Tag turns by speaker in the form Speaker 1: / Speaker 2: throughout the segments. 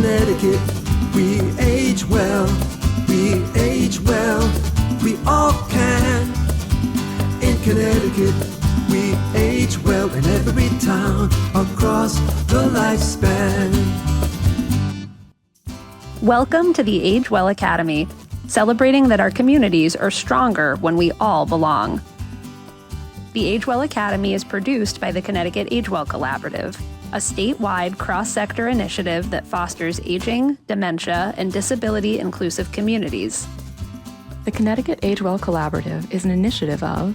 Speaker 1: Connecticut, we age well, we age well, we all can. In Connecticut, we age well in every town across the lifespan.
Speaker 2: Welcome to the Age Well Academy, celebrating that our communities are stronger when we all belong. The Age Well Academy is produced by the Connecticut Age Well Collaborative, a statewide cross-sector initiative that fosters aging, dementia, and disability-inclusive communities.
Speaker 3: The Connecticut Age Well Collaborative is an initiative of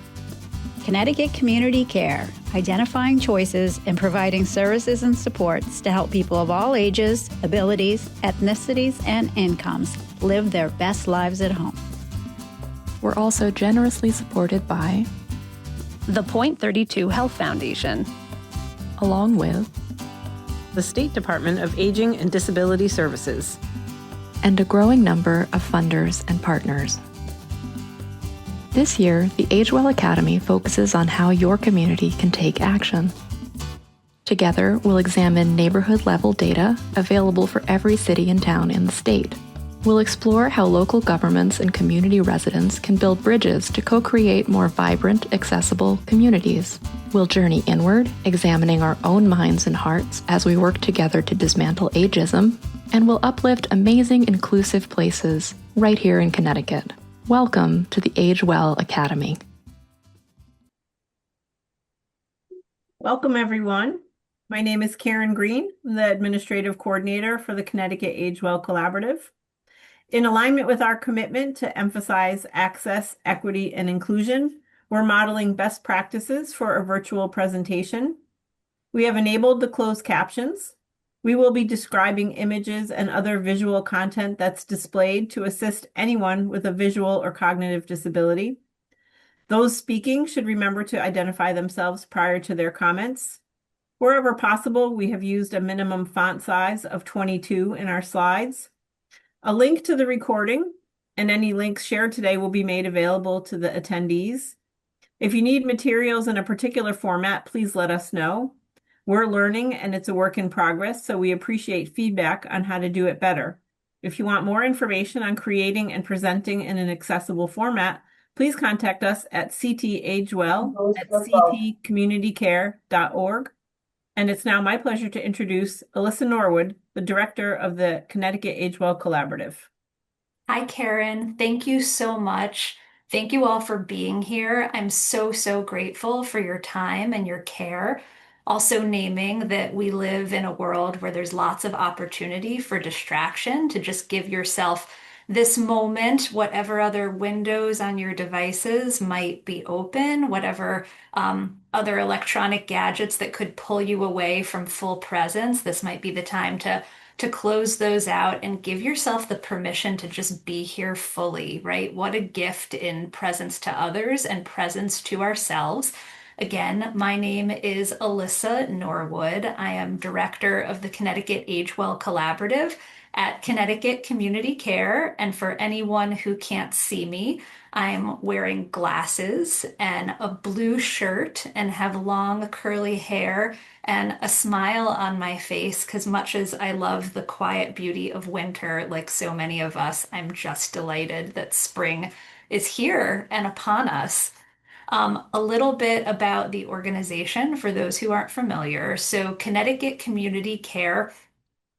Speaker 4: Connecticut Community Care, identifying choices and providing services and supports to help people of all ages, abilities, ethnicities, and incomes live their best lives at home.
Speaker 3: We're also generously supported by
Speaker 2: The Point 32 Health Foundation,
Speaker 3: along with
Speaker 5: the State Department of Aging and Disability Services,
Speaker 3: and a growing number of funders and partners. This year, the Age Well Academy focuses on how your community can take action. Together, we'll examine neighborhood-level data available for every city and town in the state. We'll explore how local governments and community residents can build bridges to co-create more vibrant, accessible communities. We'll journey inward, examining our own minds and hearts as we work together to dismantle ageism, and we'll uplift amazing, inclusive places right here in Connecticut. Welcome to the Age Well Academy.
Speaker 6: Welcome, everyone. My name is Karen Green, the Administrative Coordinator for the Connecticut Age Well Collaborative. In alignment with our commitment to emphasize access, equity, and inclusion, we're modeling best practices for a virtual presentation. We have enabled the closed captions. We will be describing images and other visual content that's displayed to assist anyone with a visual or cognitive disability. Those speaking should remember to identify themselves prior to their comments. Wherever possible, we have used a minimum font size of 22 in our slides. A link to the recording and any links shared today will be made available to the attendees. If you need materials in a particular format, please let us know. We're learning and it's a work in progress, so we appreciate feedback on how to do it better. If you want more information on creating and presenting in an accessible format, please contact us at ctagewell@ctcommunitycare.org. And it's now my pleasure to introduce Alyssa Norwood, the director of the Connecticut Age Well Collaborative.
Speaker 7: Hi, Karen. Thank you so much. Thank you all for being here. I'm so grateful for your time and your care. Also naming that we live in a world where there's lots of opportunity for distraction, to just give yourself this moment, whatever other windows on your devices might be open, whatever other electronic gadgets that could pull you away from full presence. This might be the time to close those out and give yourself the permission to just be here fully, right? What a gift in presence to others and presence to ourselves. Again, my name is Alyssa Norwood. I am director of the Connecticut Age Well Collaborative at Connecticut Community Care. And for anyone who can't see me, I'm wearing glasses and a blue shirt and have long curly hair and a smile on my face, because much as I love the quiet beauty of winter, like so many of us, I'm just delighted that spring is here and upon us. A little bit about the organization for those who aren't familiar. So Connecticut Community Care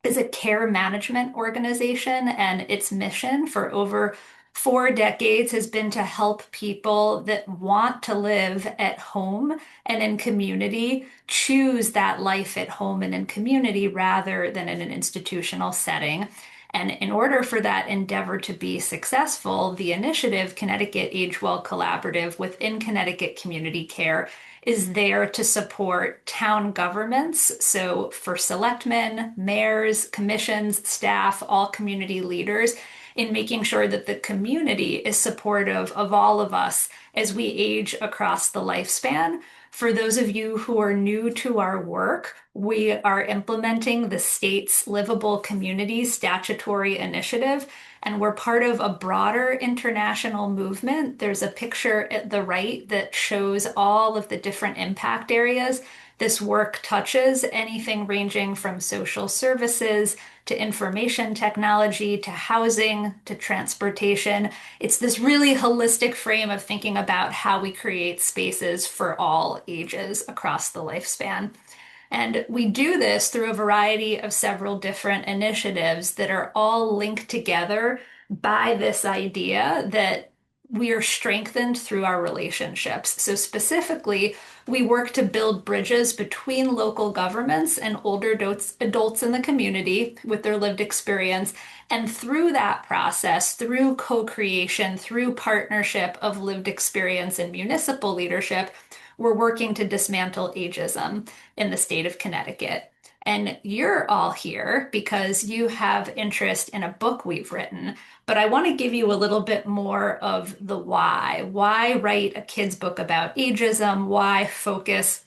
Speaker 7: is a care management organization, and its mission for over 4 decades has been to help people that want to live at home and in community choose that life at home and in community rather than in an institutional setting. And in order for that endeavor to be successful, the initiative Connecticut Age Well Collaborative within Connecticut Community Care is there to support town governments. So for selectmen, mayors, commissions, staff, all community leaders, in making sure that the community is supportive of all of us as we age across the lifespan. For those of you who are new to our work, we are implementing the state's Livable Communities statutory initiative, and we're part of a broader international movement. There's a picture at the right that shows all of the different impact areas This work touches anything ranging from social services to information technology to housing to transportation. It's this really holistic frame of thinking about how we create spaces for all ages across the lifespan. And we do this through a variety of several different initiatives that are all linked together by this idea that we are strengthened through our relationships. So, specifically, we work to build bridges between local governments and older adults in the community with their lived experience. And through that process, through co creation, through partnership of lived experience and municipal leadership, we're working to dismantle ageism in the state of Connecticut. And you're all here because you have interest in a book we've written. But I want to give you a little bit more of the why. Why write a kids' book about ageism? Why focus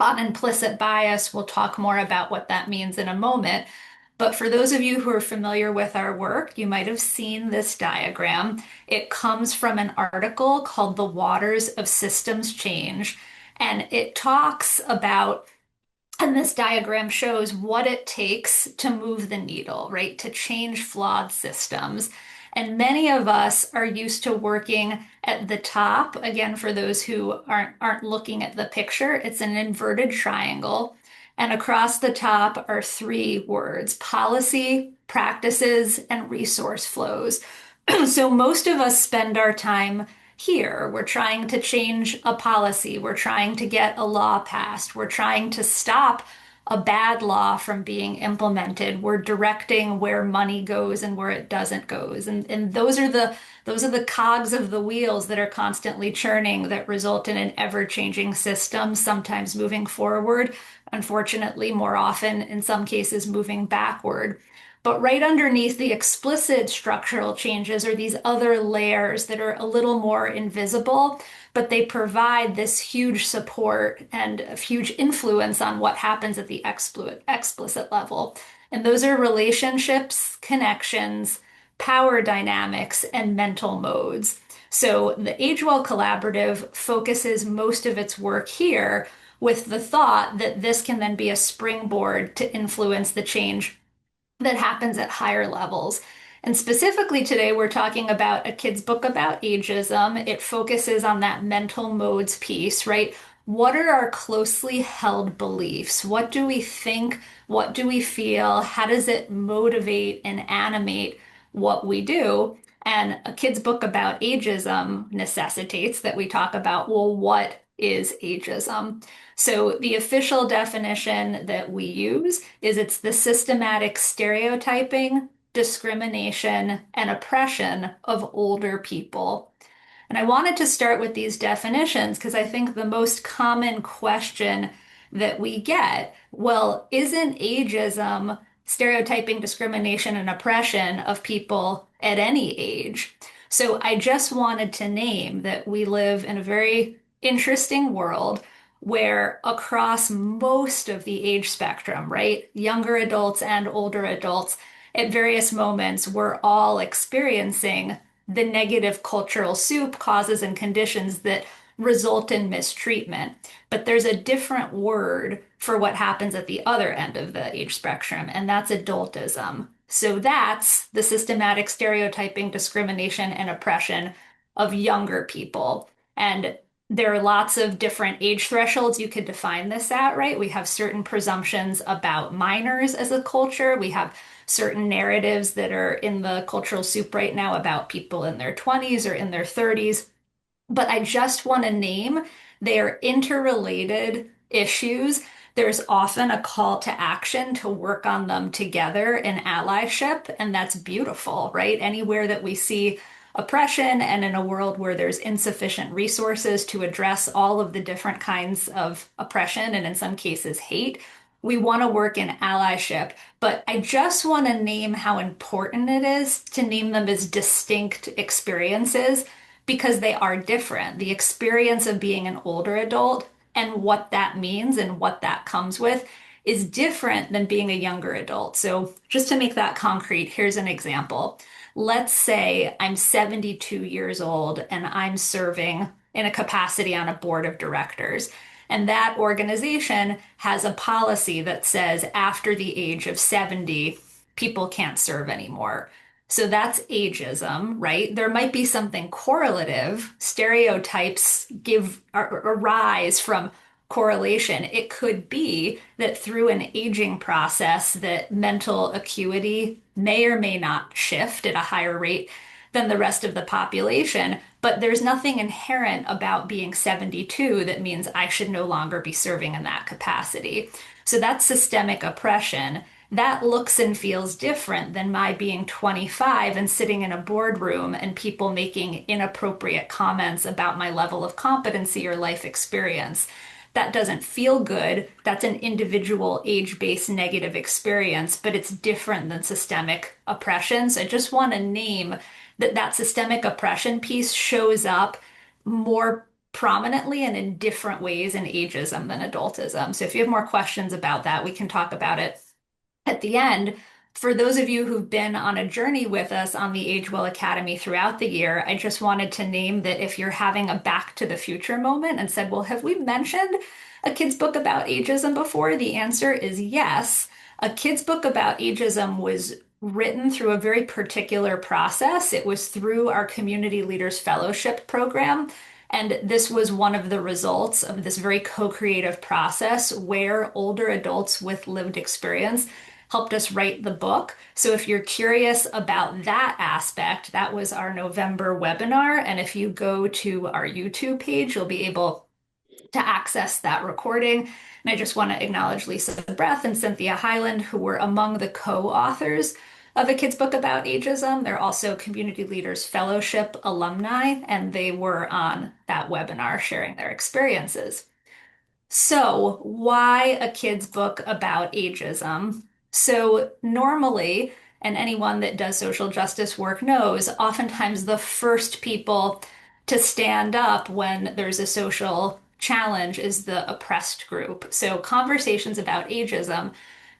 Speaker 7: on implicit bias? We'll talk more about what that means in a moment. But for those of you who are familiar with our work, you might have seen this diagram. It comes from an article called The Waters of Systems Change. And it talks about, and this diagram shows what it takes to move the needle, right? To change flawed systems. And many of us are used to working at the top. Again, for those who aren't looking at the picture, it's an inverted triangle. And across the top are three words: policy, practices, and resource flows. So most of us spend our time here. We're trying to change a policy. We're trying to get a law passed. We're trying to stop a bad law from being implemented. We're directing where money goes and where it doesn't goes. And those are the cogs of the wheels that are constantly churning that result in an ever-changing system, sometimes moving forward, unfortunately, more often in some cases moving backward. But right underneath the explicit structural changes are these other layers that are a little more invisible, but they provide this huge support and a huge influence on what happens at the explicit level. And those are relationships, connections, power dynamics, and mental modes. So the AgeWell Collaborative focuses most of its work here with the thought that this can then be a springboard to influence the change that happens at higher levels. And specifically today, we're talking about a kid's book about ageism. It focuses on that mental modes piece, right? What are our closely held beliefs? What do we think? What do we feel? How does it motivate and animate what we do? And a kid's book about ageism necessitates that we talk about, well, what is ageism? So the official definition that we use is it's the systematic stereotyping, discrimination, and oppression of older people. And I wanted to start with these definitions because I think the most common question that we get, well, isn't ageism stereotyping, discrimination, and oppression of people at any age? So I just wanted to name that we live in a very interesting world where across most of the age spectrum, right, younger adults and older adults, at various moments, we're all experiencing the negative cultural soup causes and conditions that result in mistreatment. But there's a different word for what happens at the other end of the age spectrum, and that's adultism. So that's the systematic stereotyping, discrimination, and oppression of younger people. And there are lots of different age thresholds you could define this at, right? We have certain presumptions about minors as a culture. We have certain narratives that are in the cultural soup right now about people in their 20s or in their 30s. But I just want to name they are interrelated issues. There's often a call to action to work on them together in allyship, and that's beautiful, right? Anywhere that we see oppression and in a world where there's insufficient resources to address all of the different kinds of oppression and in some cases hate, we want to work in allyship. But I just want to name how important it is to name them as distinct experiences because they are different. The experience of being an older adult and what that means and what that comes with is different than being a younger adult. So just to make that concrete, here's an example. Let's say I'm 72 years old and I'm serving in a capacity on a board of directors. And that organization has a policy that says after the age of 70, people can't serve anymore. So that's ageism, right? There might be something correlative. Stereotypes arise from correlation. It could be that through an aging process that mental acuity may or may not shift at a higher rate than the rest of the population, but there's nothing inherent about being 72 that means I should no longer be serving in that capacity. So that's systemic oppression. That looks and feels different than my being 25 and sitting in a boardroom and people making inappropriate comments about my level of competency or life experience. That doesn't feel good. That's an individual age-based negative experience, but it's different than systemic oppression. So I just want to name that systemic oppression piece shows up more prominently and in different ways in ageism than adultism. So if you have more questions about that, we can talk about it at the end. For those of you who've been on a journey with us on the Age Well Academy throughout the year, I just wanted to name that if you're having a back to the future moment and said, well, have we mentioned a kid's book about ageism before? The answer is yes. A kid's book about ageism was written through a very particular process. It was through our Community Leaders Fellowship program. And this was one of the results of this very co-creative process where older adults with lived experience helped us write the book. So if you're curious about that aspect, that was our November webinar. And if you go to our YouTube page, you'll be able to access that recording. And I just want to acknowledge Lisa Breath and Cynthia Highland, who were among the co-authors of a kid's book about ageism. They're also Community Leaders Fellowship alumni, and they were on that webinar sharing their experiences. So, why a kid's book about ageism? So, normally, and anyone that does social justice work knows, oftentimes the first people to stand up when there's a social challenge is the oppressed group. So, conversations about ageism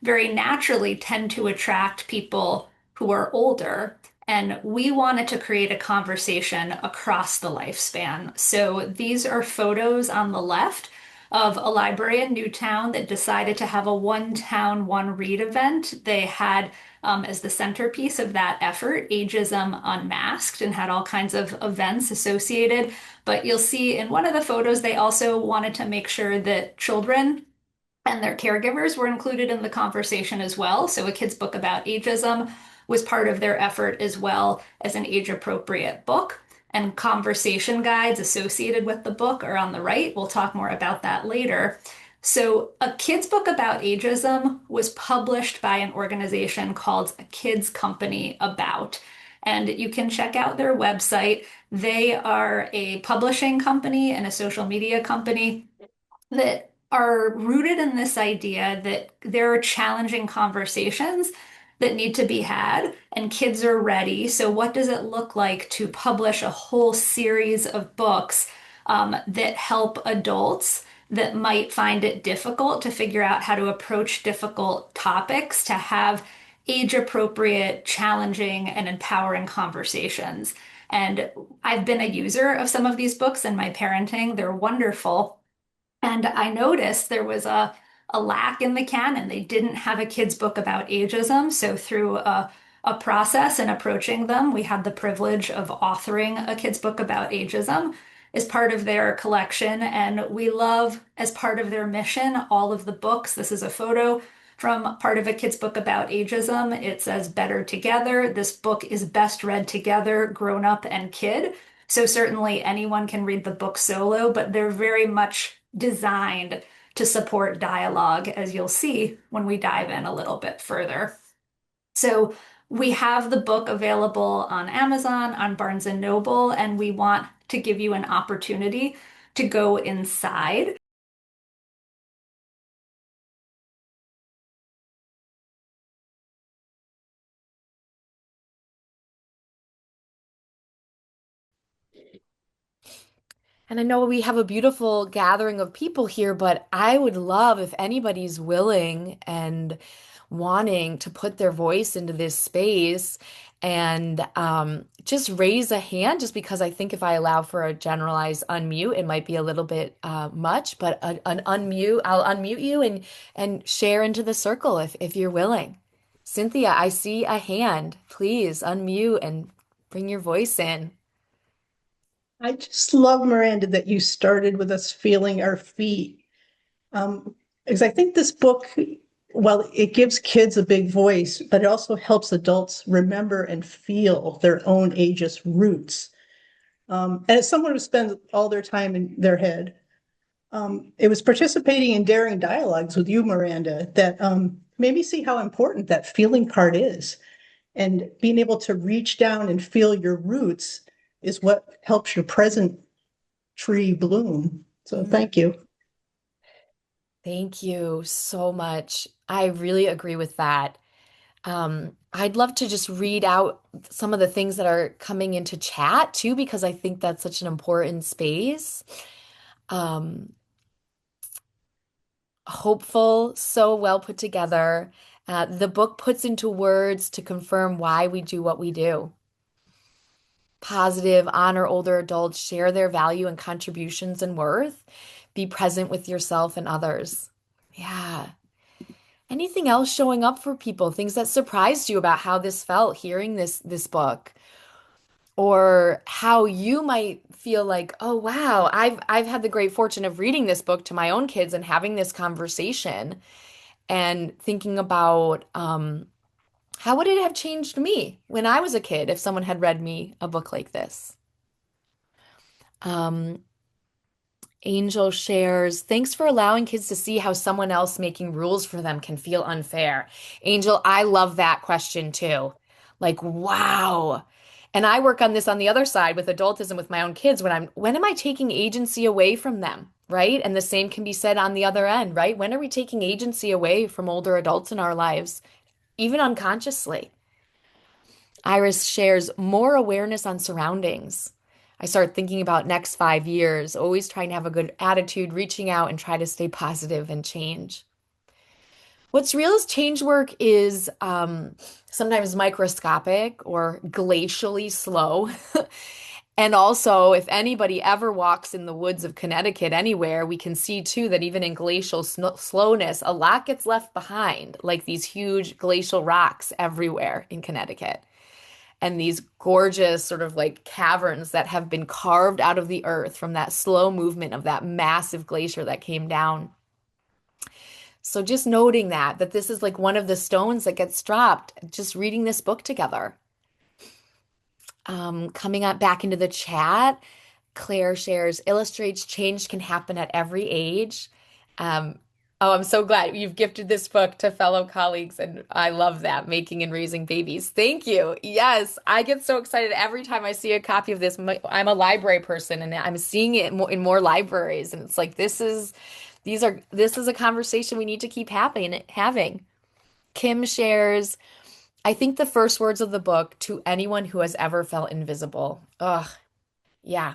Speaker 7: very naturally tend to attract people who are older. And we wanted to create a conversation across the lifespan. So, these are photos on the left of a library in Newtown that decided to have a one town, one read event. They had as the centerpiece of that effort, Ageism Unmasked, and had all kinds of events associated. But you'll see in one of the photos, they also wanted to make sure that children and their caregivers were included in the conversation as well. So a kid's book about ageism was part of their effort as well as an age appropriate book. And conversation guides associated with the book are on the right. We'll talk more about that later. So, a kid's book about ageism was published by an organization called A Kids Company About. And you can check out their website. They are a publishing company and a social media company that are rooted in this idea that there are challenging conversations that need to be had, and kids are ready. So, what does it look like to publish a whole series of books that help adults that might find it difficult to figure out how to approach difficult topics, to have age appropriate, challenging, and empowering conversations? And I've been a user of some of these books in my parenting. They're wonderful. And I noticed there was a lack in the canon. They didn't have a kid's book about ageism. So through a process in approaching them, we had the privilege of authoring a kid's book about ageism as part of their collection. And we love, as part of their mission, all of the books. This is a photo from part of a kid's book about ageism. It says Better Together. This book is best read together, grown up and kid. So certainly anyone can read the book solo, but they're very much designed to support dialogue, as you'll see when we dive in a little bit further. So we have the book available on Amazon, on Barnes and Noble, and we want to give you an opportunity to go inside.
Speaker 8: And I know we have a beautiful gathering of people here, but I would love if anybody's willing and wanting to put their voice into this space and just raise a hand, just because I think if I allow for a generalized unmute, it might be a little bit much, but an unmute, I'll unmute you and share into the circle if you're willing. Cynthia, I see a hand. Please unmute and bring your voice in.
Speaker 9: I just love, Miranda, that you started with us feeling our feet. Because I think this book, well, it gives kids a big voice, but it also helps adults remember and feel their own ageist roots. And as someone who spends all their time in their head, it was participating in daring dialogues with you, Miranda, that made me see how important that feeling part is. And being able to reach down and feel your roots is what helps your present tree bloom. So thank you.
Speaker 8: Thank you so much. I really agree with that. I'd love to just read out some of the things that are coming into chat too, because I think that's such an important space. Um, Hopeful, so well put together. The book puts into words to confirm why we do what we do. Positive, honor older adults, share their value and contributions and worth. Be present with yourself and others. Yeah. Anything else showing up for people? Things that surprised you about how this felt hearing this book? Or how you might feel like, oh wow, I've had the great fortune of reading this book to my own kids and having this conversation and thinking about how would it have changed me when I was a kid if someone had read me a book like this? Um, Angel shares, thanks for allowing kids to see how someone else making rules for them can feel unfair. Angel, I love that question too. Like, wow. And I work on this on the other side with adultism with my own kids when am I taking agency away from them, right? And the same can be said on the other end, right? When are we taking agency away from older adults in our lives, even unconsciously? Iris shares more awareness on surroundings. I start thinking about next 5 years, always trying to have a good attitude, reaching out and try to stay positive and change. What's real is change work is sometimes microscopic or glacially slow. And also, if anybody ever walks in the woods of Connecticut anywhere, we can see too that even in glacial slowness, a lot gets left behind, like these huge glacial rocks everywhere in Connecticut. And these gorgeous sort of like caverns that have been carved out of the earth from that slow movement of that massive glacier that came down. So just noting that this is like one of the stones that gets dropped, just reading this book together. Coming up back into the chat, Claire shares, illustrates change can happen at every age. Um, oh, I'm so glad you've gifted this book to fellow colleagues, and I love that, Making and Raising Babies. Thank you. Yes, I get so excited every time I see a copy of this. I'm a library person, and I'm seeing it in more libraries, and it's like this is a conversation we need to keep having. Kim shares, I think the first words of the book, to anyone who has ever felt invisible. Ugh, yeah.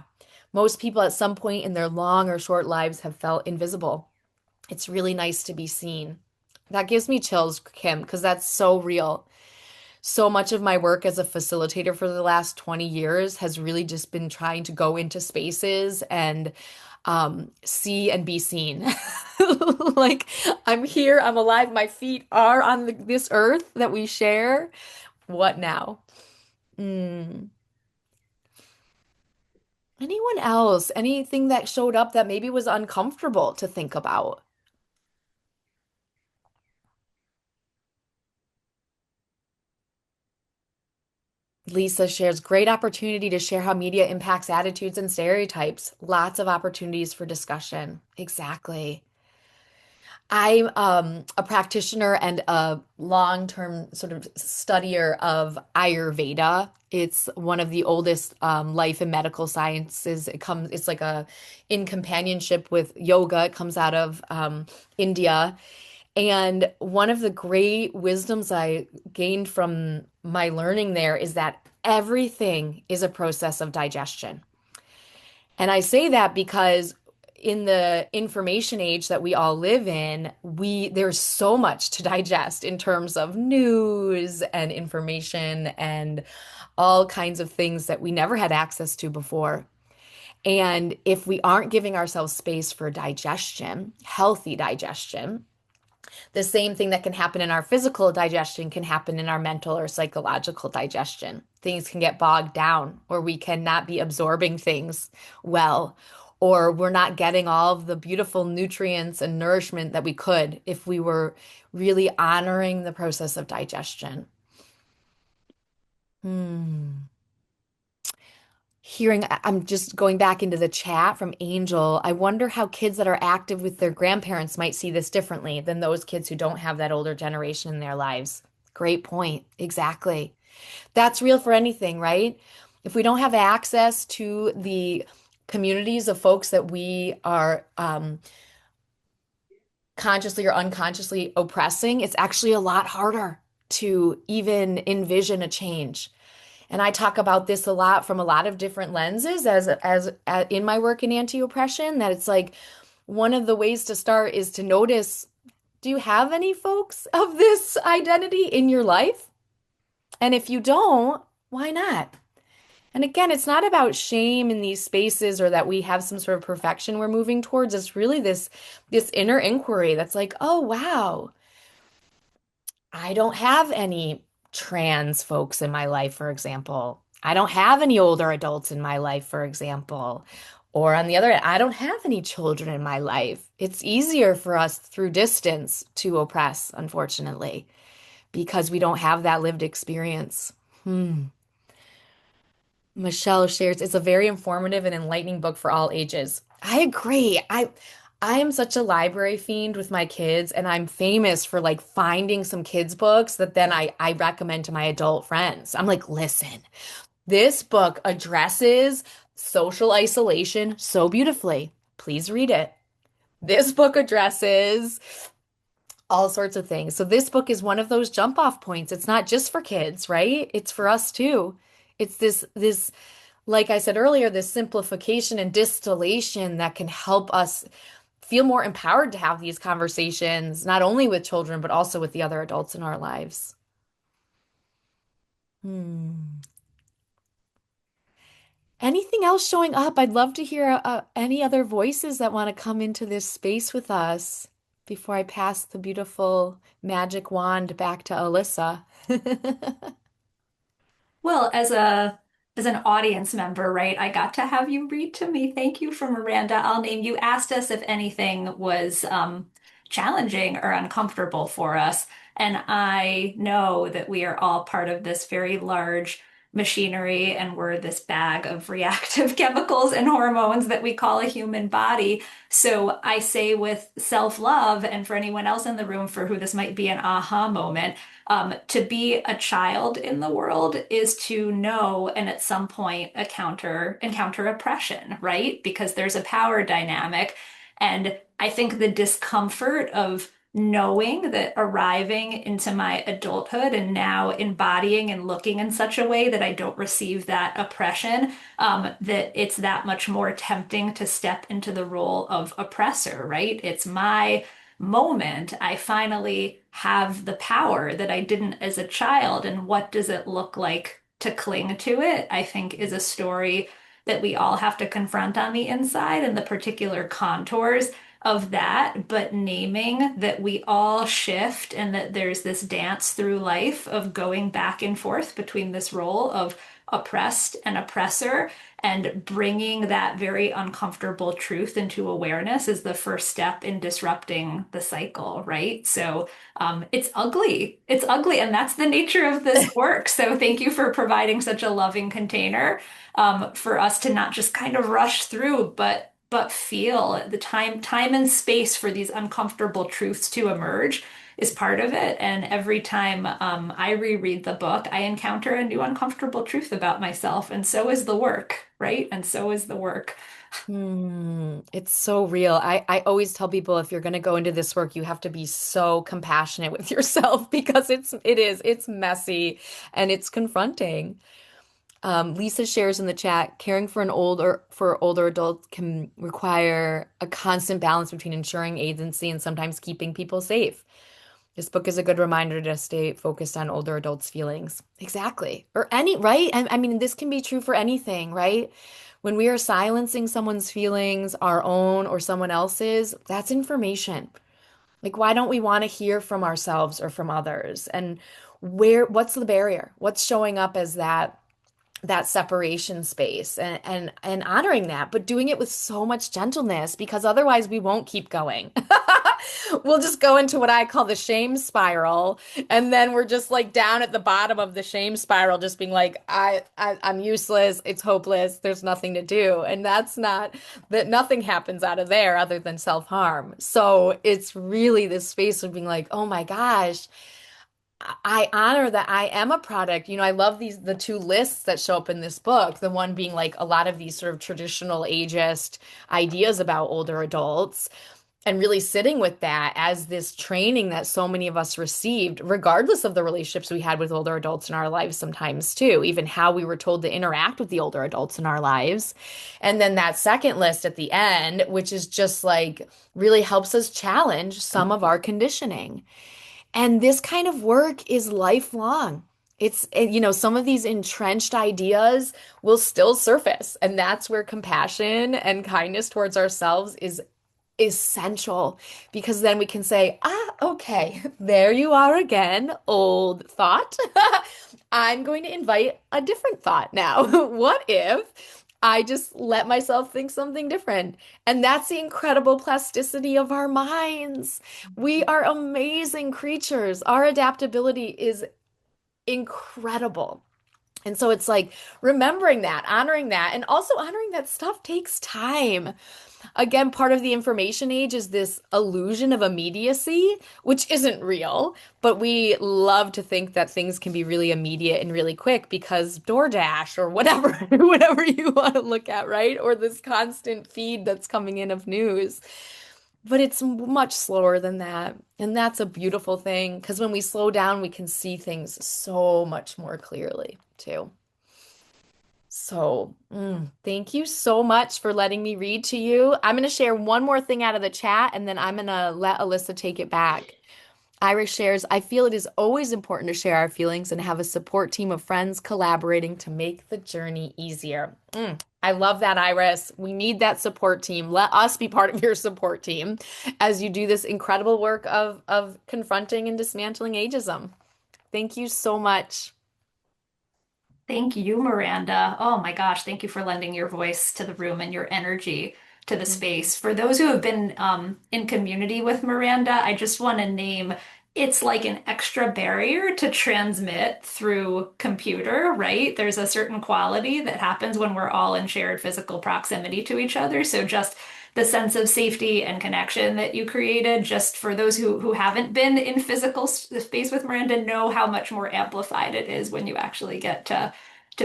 Speaker 8: Most people at some point in their long or short lives have felt invisible. It's really nice to be seen. That gives me chills, Kim, because that's so real. So much of my work as a facilitator for the last 20 years has really just been trying to go into spaces and see and be seen. Like, I'm here, I'm alive, my feet are on this earth that we share. What now? Mm. Anyone else? Anything that showed up that maybe was uncomfortable to think about? Lisa shares great opportunity to share how media impacts attitudes and stereotypes. Lots of opportunities for discussion. Exactly. I'm a practitioner and a long-term sort of studier of Ayurveda. It's one of the oldest life and medical sciences. It's like in companionship with yoga. It comes out of India. And one of the great wisdoms I gained from my learning there is that everything is a process of digestion. And I say that because in the information age that we all live in, there's so much to digest in terms of news and information and all kinds of things that we never had access to before. And if we aren't giving ourselves space for digestion, healthy digestion, the same thing that can happen in our physical digestion can happen in our mental or psychological digestion. Things can get bogged down, or we cannot be absorbing things well, or we're not getting all of the beautiful nutrients and nourishment that we could if we were really honoring the process of digestion. Hmm. I'm just going back into the chat from Angel. I wonder how kids that are active with their grandparents might see this differently than those kids who don't have that older generation in their lives. Great point. Exactly. That's real for anything, right? If we don't have access to the communities of folks that we are consciously or unconsciously oppressing, it's actually a lot harder to even envision a change. And I talk about this a lot from a lot of different lenses as in my work in anti-oppression, that it's like one of the ways to start is to notice, do you have any folks of this identity in your life? And if you don't, why not? And again, it's not about shame in these spaces or that we have some sort of perfection we're moving towards. It's really this inner inquiry that's like, oh wow, I don't have any trans folks in my life, for example. I don't have any older adults in my life, for example. Or on the other hand, I don't have any children in my life. It's easier for us through distance to oppress, unfortunately, because we don't have that lived experience. Michelle shares, it's a very informative and enlightening book for all ages. I agree. I am such a library fiend with my kids, and I'm famous for like finding some kids books that then I recommend to my adult friends. I'm like, listen, this book addresses social isolation so beautifully. Please read it. This book addresses all sorts of things. So this book is one of those jump off points. It's not just for kids, right? It's for us too. It's this like I said earlier, this simplification and distillation that can help us feel more empowered to have these conversations, not only with children, but also with the other adults in our lives. Anything else showing up? I'd love to hear any other voices that want to come into this space with us before I pass the beautiful magic wand back to Alyssa.
Speaker 7: Well, as an audience member, right, I got to have you read to me. Thank you for Miranda. I'll name you. Asked us if anything was challenging or uncomfortable for us. And I know that we are all part of this very large machinery and we're this bag of reactive chemicals and hormones that we call a human body. So I say with self-love, and for anyone else in the room for who this might be an aha moment, to be a child in the world is to know and at some point encounter oppression, right? Because there's a power dynamic. And I think the discomfort of knowing that arriving into my adulthood and now embodying and looking in such a way that I don't receive that oppression, that it's that much more tempting to step into the role of oppressor, right? It's my moment. I finally have the power that I didn't as a child. And what does it look like to cling to it? I think is a story that we all have to confront on the inside and the particular contours of that, but naming that we all shift and that there's this dance through life of going back and forth between this role of oppressed and oppressor, and bringing that very uncomfortable truth into awareness is the first step in disrupting the cycle, right? So it's ugly. It's ugly. And that's the nature of this work. So thank you for providing such a loving container for us to not just kind of rush through, but feel the time and space for these uncomfortable truths to emerge is part of it. And every time I reread the book, I encounter a new uncomfortable truth about myself. And so is the work, right? And so is the work.
Speaker 8: It's so real. I always tell people if you're going to go into this work, you have to be so compassionate with yourself because it's messy and it's confronting. Lisa shares in the chat, caring for older adults can require a constant balance between ensuring agency and sometimes keeping people safe. This book is a good reminder to stay focused on older adults' feelings. Exactly. Or any, right? I mean, this can be true for anything, right? When we are silencing someone's feelings, our own or someone else's, that's information. Like, why don't we want to hear from ourselves or from others? And what's the barrier? What's showing up as that separation space and honoring that, but doing it with so much gentleness because otherwise we won't keep going. We'll just go into what I call the shame spiral, and then we're just like down at the bottom of the shame spiral, just being like, I'm useless, it's hopeless, there's nothing to do. And that's not that nothing happens out of there other than self-harm. So it's really this space of being like, oh my gosh, I honor that I am a product. I love the two lists that show up in this book. The one being like a lot of these sort of traditional ageist ideas about older adults, and really sitting with that as this training that so many of us received, regardless of the relationships we had with older adults in our lives, sometimes too, even how we were told to interact with the older adults in our lives. And then that second list at the end, which is just like really helps us challenge some of our conditioning. And this kind of work is lifelong. Some of these entrenched ideas will still surface, and that's where compassion and kindness towards ourselves is essential, because then we can say, okay, there you are again, old thought. I'm going to invite a different thought now. What if I just let myself think something different? And that's the incredible plasticity of our minds. We are amazing creatures. Our adaptability is incredible. And so it's like remembering that, honoring that, and also honoring that stuff takes time. Again, part of the information age is this illusion of immediacy, which isn't real, but we love to think that things can be really immediate and really quick because DoorDash or whatever, whatever you want to look at, right? Or this constant feed that's coming in of news. But it's much slower than that. And that's a beautiful thing because when we slow down, we can see things so much more clearly, too. So, thank you so much for letting me read to you. I'm going to share one more thing out of the chat and then I'm going to let Alyssa take it back. Iris shares, I feel it is always important to share our feelings and have a support team of friends collaborating to make the journey easier. I love that, Iris. We need that support team. Let us be part of your support team as you do this incredible work of confronting and dismantling ageism. Thank you so much.
Speaker 7: Thank you, Miranda. Oh my gosh, thank you for lending your voice to the room and your energy to the space. For those who have been in community with Miranda, I just want to name it's like an extra barrier to transmit through computer, right? There's a certain quality that happens when we're all in shared physical proximity to each other. So just the sense of safety and connection that you created, just for those who haven't been in physical space with Miranda, know how much more amplified it is when you actually get to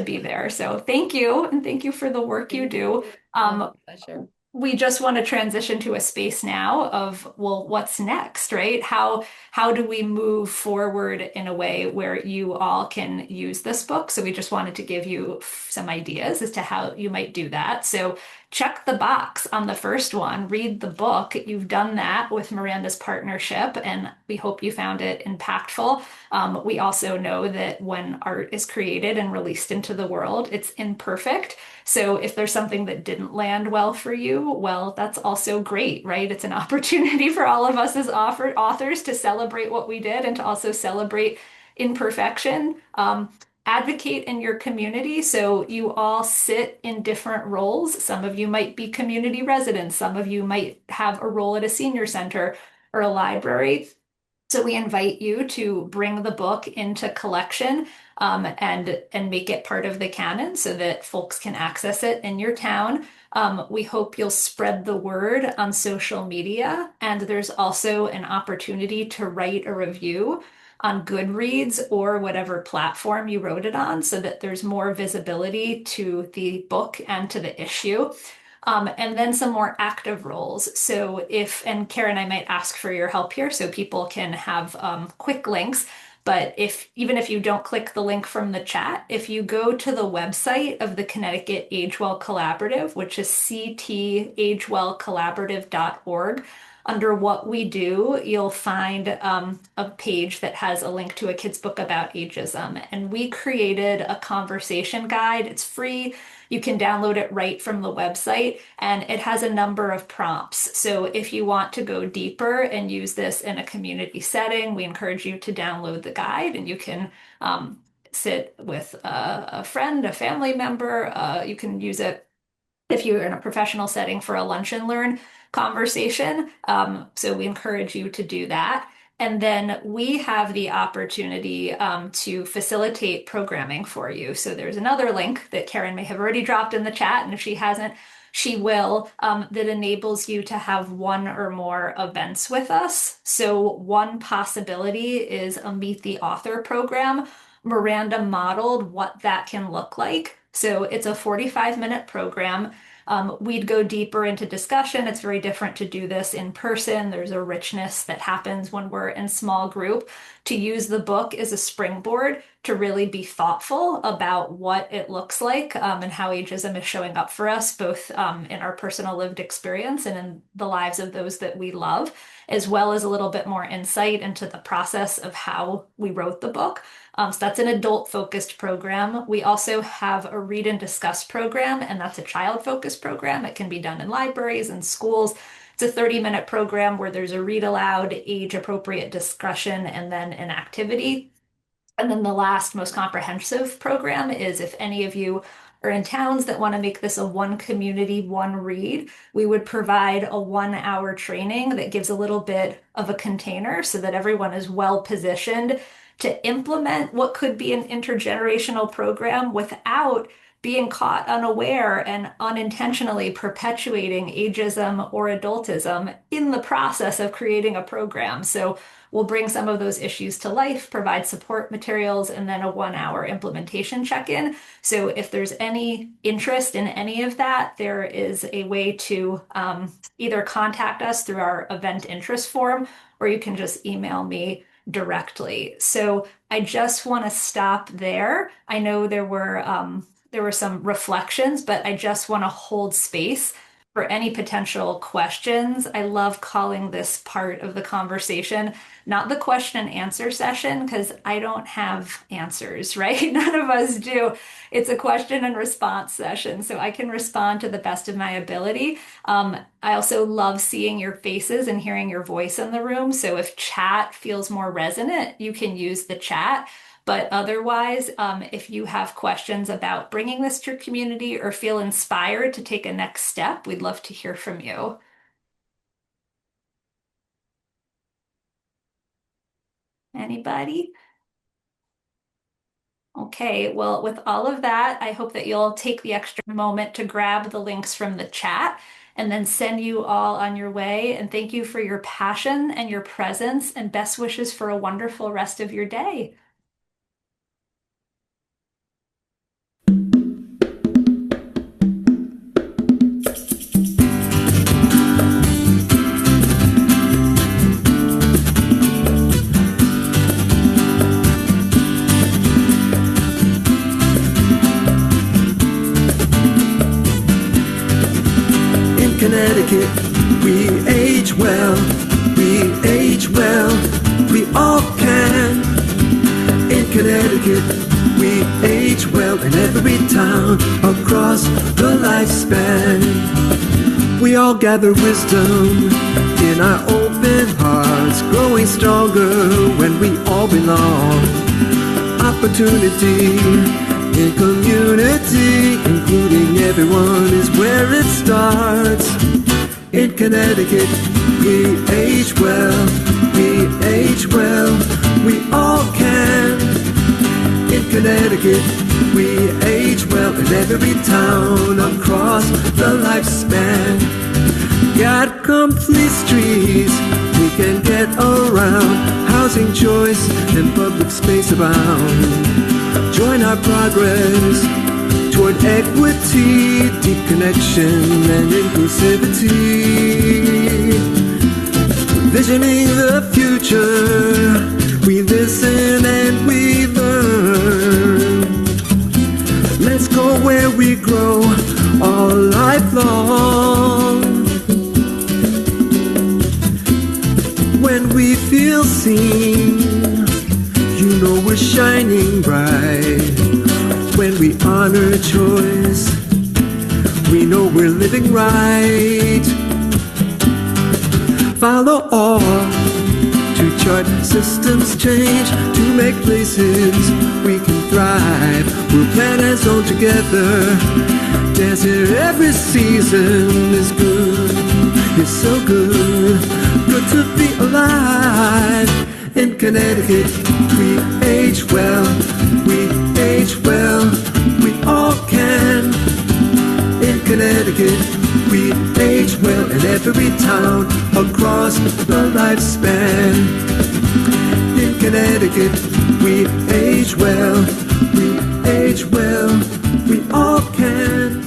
Speaker 7: be there. So thank you, and thank you for the work you do.
Speaker 8: Pleasure.
Speaker 7: We just want to transition to a space now of, well, what's next, right? How do we move forward in a way where you all can use this book? So we just wanted to give you some ideas as to how you might do that. So check the box on the first one, read the book. You've done that with Miranda's partnership, and we hope you found it impactful. We also know that when art is created and released into the world, it's imperfect. So if there's something that didn't land well for you, well, that's also great, right? It's an opportunity for all of us as authors to celebrate what we did and to also celebrate imperfection. Advocate in your community. So you all sit in different roles. Some of you might be community residents. Some of you might have a role at a senior center or a library. So we invite you to bring the book into collection and make it part of the canon so that folks can access it in your town. We hope you'll spread the word on social media, and there's also an opportunity to write a review on Goodreads or whatever platform you wrote it on so that there's more visibility to the book and to the issue. And then some more active roles. So and Karen, I might ask for your help here so people can have quick links. But even if you don't click the link from the chat, if you go to the website of the Connecticut Agewell Collaborative, which is ctagewellcollaborative.org, under what we do, you'll find a page that has a link to a kid's book about ageism. And we created a conversation guide. It's free. You can download it right from the website, and it has a number of prompts. So if you want to go deeper and use this in a community setting, we encourage you to download the guide, and you can sit with a friend, a family member. You can use it if you're in a professional setting for a lunch and learn conversation. So we encourage you to do that. And then we have the opportunity to facilitate programming for you. So there's another link that Karen may have already dropped in the chat, and if she hasn't, she will, that enables you to have one or more events with us. So one possibility is a Meet the Author program. Miranda modeled what that can look like. So it's a 45-minute program. We'd go deeper into discussion. It's very different to do this in person. There's a richness that happens when we're in small group. To use the book as a springboard to really be thoughtful about what it looks like and how ageism is showing up for us, both in our personal lived experience and in the lives of those that we love, as well as a little bit more insight into the process of how we wrote the book. So that's an adult-focused program. We also have a read and discuss program, and that's a child-focused program. It can be done in libraries and schools. It's a 30-minute program where there's a read aloud, age-appropriate discussion, and then an activity. And then the last, most comprehensive program is if any of you are in towns that want to make this a one community, one read, we would provide a 1-hour training that gives a little bit of a container so that everyone is well positioned to implement what could be an intergenerational program without being caught unaware and unintentionally perpetuating ageism or adultism in the process of creating a program. So we'll bring some of those issues to life, provide support materials, and then a 1-hour implementation check-in. So if there's any interest in any of that, there is a way to either contact us through our event interest form, or you can just email me directly. So I just want to stop there. I know there were some reflections, but I just want to hold space for any potential questions. I love calling this part of the conversation, not the question and answer session, because I don't have answers, right? None of us do. It's a question and response session, so I can respond to the best of my ability. I also love seeing your faces and hearing your voice in the room. So if chat feels more resonant, you can use the chat. But otherwise, if you have questions about bringing this to your community or feel inspired to take a next step, we'd love to hear from you. Anybody? Okay, well, with all of that, I hope that you'll take the extra moment to grab the links from the chat and then send you all on your way. And thank you for your passion and your presence, and best wishes for a wonderful rest of your day.
Speaker 1: Connecticut, we age well, we age well, we all can. In Connecticut, we age well in every town across the lifespan. We all gather wisdom in our open hearts, growing stronger when we all belong. Opportunity in community, including everyone, is where it starts. In Connecticut, we age well, we age well, we all can. In Connecticut, we age well in every town across the lifespan. Got complete streets we can get around, housing choice and public space abound. Join our progress toward equity, deep connection, and inclusivity. Visioning the future, we listen and shining bright. When we honor choice, we know we're living right. Follow all to chart systems change, to make places we can thrive. We'll plan and zone together. Dance here every season is good. It's so good, good to be alive. In Connecticut, we age well, we age well, we all can. In Connecticut, we age well in every town across the lifespan. In Connecticut, we age well, we age well, we all can.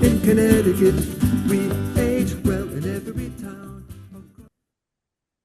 Speaker 1: In Connecticut,